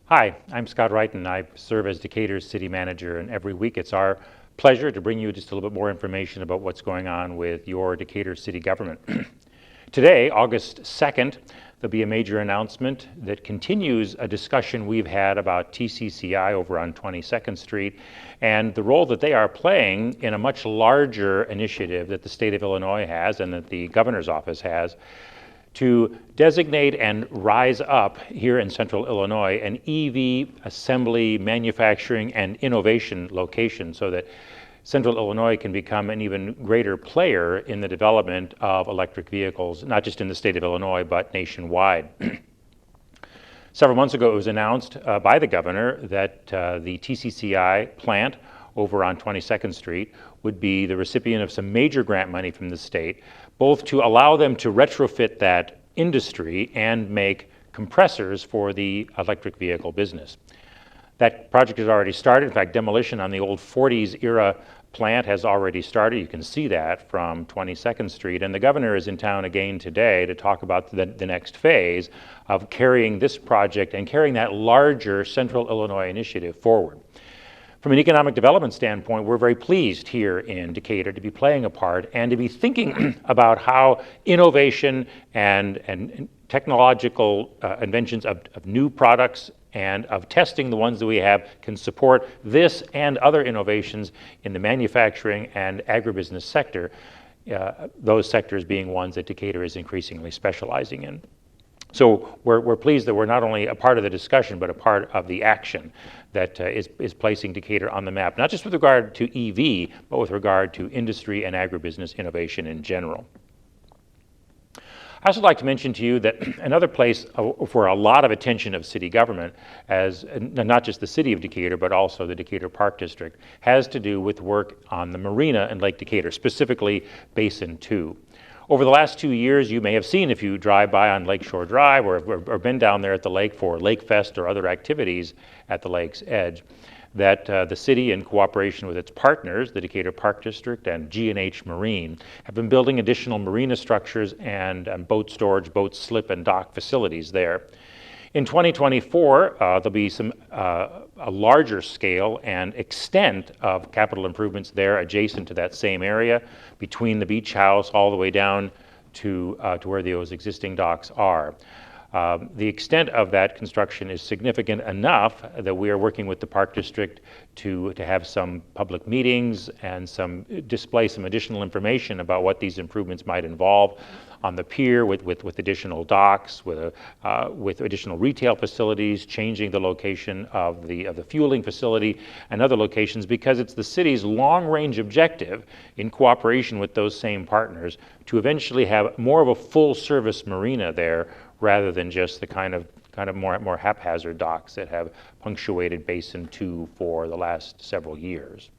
Hi, I'm Scott Wrighton. I serve as Decatur's city manager, and every week it's our pleasure to bring you just a little bit more information about what's going on with your Decatur city government. Today, August 2nd, there'll be a major announcement that continues a discussion we've had about TCCI over on 22nd Street and the role that they are playing in a much larger initiative that the state of Illinois has and that the governor's office has to designate and rise up here in central Illinois an EV assembly, manufacturing, and innovation location so that central Illinois can become an even greater player in the development of electric vehicles, not just in the state of Illinois, but nationwide. Several months ago, it was announced by the governor that the TCCI plant over on 22nd Street would be the recipient of some major grant money from the state, both to allow them to retrofit that industry and make compressors for the electric vehicle business. That project has already started. In fact, demolition on the old 40s era plant has already started. You can see that from 22nd Street. And the governor is in town again today to talk about the next phase of carrying this project and carrying that larger Central Illinois initiative forward. From an economic development standpoint, we're very pleased here in Decatur to be playing a part and to be thinking about how innovation and technological inventions of new products and of testing the ones that we have can support this and other innovations in the manufacturing and agribusiness sector, those sectors being ones that Decatur is increasingly specializing in. So we're pleased that we're not only a part of the discussion, but a part of the action that is placing Decatur on the map, not just with regard to EV, but with regard to industry and agribusiness innovation in general. I also like to mention to you that another place for a lot of attention of city government, as not just the city of Decatur, but also the Decatur Park District, has to do with work on the marina in Lake Decatur, specifically Basin 2. Over the last 2 years, you may have seen if you drive by on Lakeshore Drive or been down there at the lake for Lake Fest or other activities at the lake's edge, that the city, in cooperation with its partners, the Decatur Park District and G&H Marine, have been building additional marina structures and boat storage, boat slip and dock facilities there. In 2024, there'll be a larger scale and extent of capital improvements there adjacent to that same area, between the beach house all the way down to where those existing docks are. The extent of that construction is significant enough that we are working with the Park District to have some public meetings and display some additional information about what these improvements might involve on the pier with additional docks, with additional retail facilities, changing the location of the fueling facility and other locations, because it's the city's long-range objective, in cooperation with those same partners, to eventually have more of a full-service marina there, rather than just the kind of more haphazard docks that have punctuated Basin 2 for the last several years.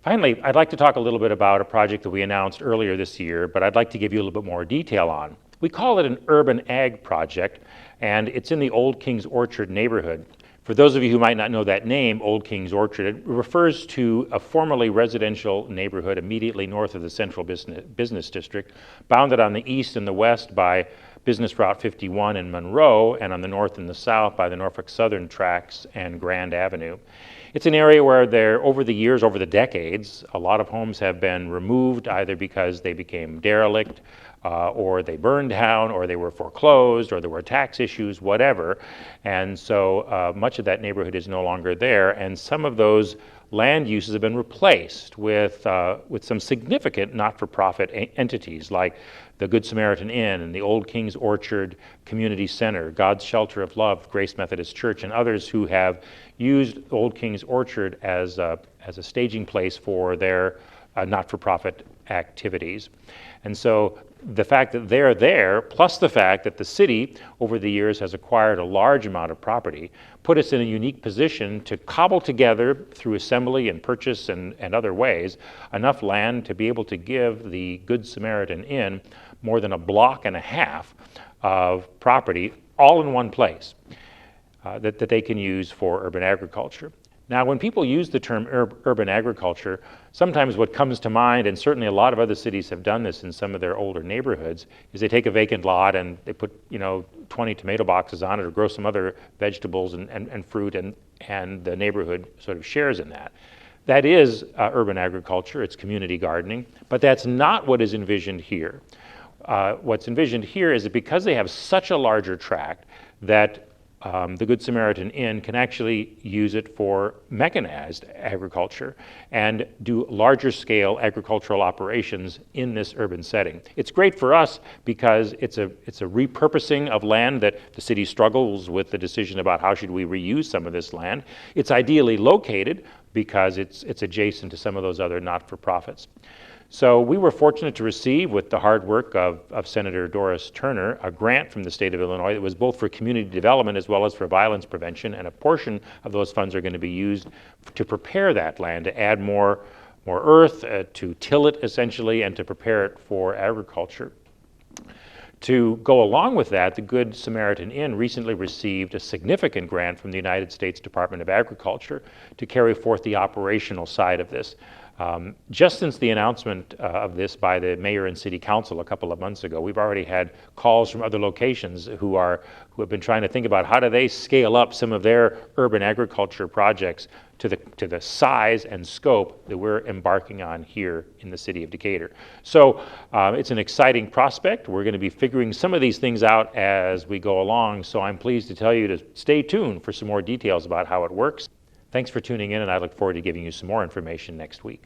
Finally, I'd like to talk a little bit about a project that we announced earlier this year, but I'd like to give you a little bit more detail on. We call it an urban ag project, and it's in the Old King's Orchard neighborhood. For those of you who might not know that name, Old King's Orchard, it refers to a formerly residential neighborhood immediately north of the Central Business District, bounded on the east and the west by Business Route 51 in Monroe, and on the north and the south by the Norfolk Southern Tracks and Grand Avenue. It's an area where over the decades, a lot of homes have been removed, either because they became derelict, or they burned down, or they were foreclosed, or there were tax issues, whatever. And so much of that neighborhood is no longer there, and some of those land uses have been replaced with some significant not-for-profit entities like the Good Samaritan Inn and the Old King's Orchard Community Center, God's Shelter of Love, Grace Methodist Church, and others who have used Old King's Orchard as a staging place for their not-for-profit activities. And so the fact that they're there, plus the fact that the city over the years has acquired a large amount of property, put us in a unique position to cobble together through assembly and purchase and other ways enough land to be able to give the Good Samaritan Inn more than a block and a half of property all in one place that they can use for urban agriculture. Now, when people use the term urban agriculture, sometimes what comes to mind, and certainly a lot of other cities have done this in some of their older neighborhoods, is they take a vacant lot and they put 20 tomato boxes on it or grow some other vegetables and fruit, and the neighborhood sort of shares in that. That is urban agriculture, it's community gardening, but that's not what is envisioned here. What's envisioned here is that because they have such a larger tract that the Good Samaritan Inn can actually use it for mechanized agriculture and do larger scale agricultural operations in this urban setting. It's great for us because it's a repurposing of land that the city struggles with the decision about how should we reuse some of this land. It's ideally located because it's adjacent to some of those other not-for-profits. So we were fortunate to receive, with the hard work of Senator Doris Turner, a grant from the state of Illinois that was both for community development as well as for violence prevention, and a portion of those funds are going to be used to prepare that land, to add more earth, to till it essentially, and to prepare it for agriculture. To go along with that, the Good Samaritan Inn recently received a significant grant from the United States Department of Agriculture to carry forth the operational side of this. Just since the announcement of this by the mayor and city council a couple of months ago, we've already had calls from other locations who have been trying to think about how do they scale up some of their urban agriculture projects to the size and scope that we're embarking on here in the city of Decatur. So it's an exciting prospect. We're going to be figuring some of these things out as we go along, so I'm pleased to tell you to stay tuned for some more details about how it works. Thanks for tuning in, and I look forward to giving you some more information next week.